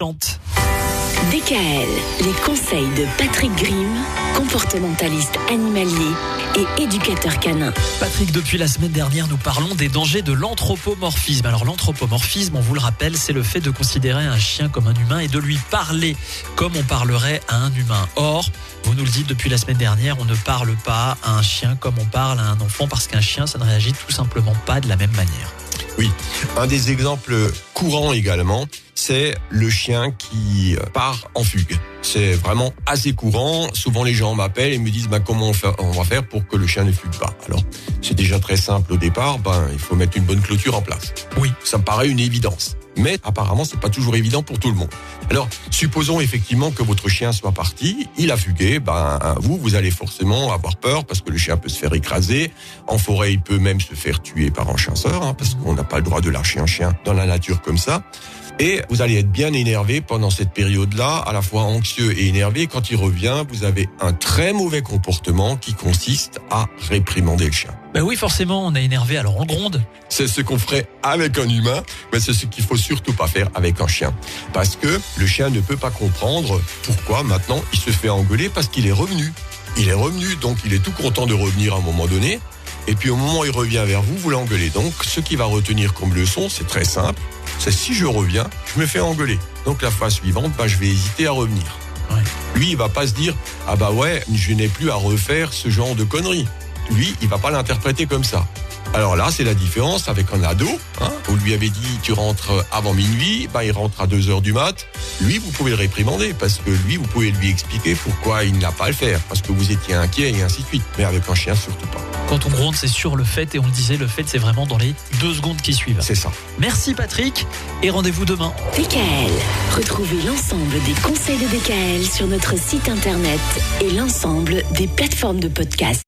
chante. DKL, les conseils de Patrick Grimm, comportementaliste animalier et éducateur canin. Patrick, depuis la semaine dernière, nous parlons des dangers de l'anthropomorphisme. Alors l'anthropomorphisme, on vous le rappelle, c'est le fait de considérer un chien comme un humain et de lui parler comme on parlerait à un humain. Or, vous nous le dites depuis la semaine dernière, on ne parle pas à un chien comme on parle à un enfant parce qu'un chien, ça ne réagit tout simplement pas de la même manière. Oui, un des exemples courants également, c'est le chien qui part en fugue. C'est vraiment assez courant. Souvent, les gens m'appellent et me disent comment on va faire pour que le chien ne fugue pas. Alors, c'est déjà très simple au départ. Il faut mettre une bonne clôture en place. Oui, ça me paraît une évidence. Mais apparemment, c'est pas toujours évident pour tout le monde. Alors, supposons effectivement que votre chien soit parti, il a fugué, vous allez forcément avoir peur parce que le chien peut se faire écraser. En forêt, il peut même se faire tuer par un chasseur, parce qu'on n'a pas le droit de lâcher un chien dans la nature comme ça. Et vous allez être bien énervé pendant cette période-là, à la fois anxieux et énervé. Quand il revient, vous avez un très mauvais comportement qui consiste à réprimander le chien. Oui, forcément, on est énervé, alors on gronde. C'est ce qu'on ferait avec un humain, mais c'est ce qu'il faut surtout pas faire avec un chien. Parce que le chien ne peut pas comprendre pourquoi maintenant il se fait engueuler parce qu'il est revenu. Il est revenu, donc il est tout content de revenir à un moment donné. Et puis au moment où il revient vers vous, vous l'engueulez. Donc ce qu'il va retenir comme leçon, c'est très simple. C'est si je reviens, je me fais engueuler. Donc la fois suivante, je vais hésiter à revenir. Ouais. Lui, il va pas se dire je n'ai plus à refaire ce genre de conneries. Lui, il va pas l'interpréter comme ça. Alors là, c'est la différence avec un ado. Vous lui avez dit tu rentres avant minuit, il rentre à 2h du mat. Lui, vous pouvez le réprimander parce que lui, vous pouvez lui expliquer pourquoi il n'a pas à le faire, parce que vous étiez inquiet et ainsi de suite. Mais avec un chien, surtout pas. Quand on gronde, c'est sur le fait, et on le disait, le fait, c'est vraiment dans les 2 secondes qui suivent. C'est ça. Merci Patrick, et rendez-vous demain. DKL, retrouvez l'ensemble des conseils de DKL sur notre site internet et l'ensemble des plateformes de podcast.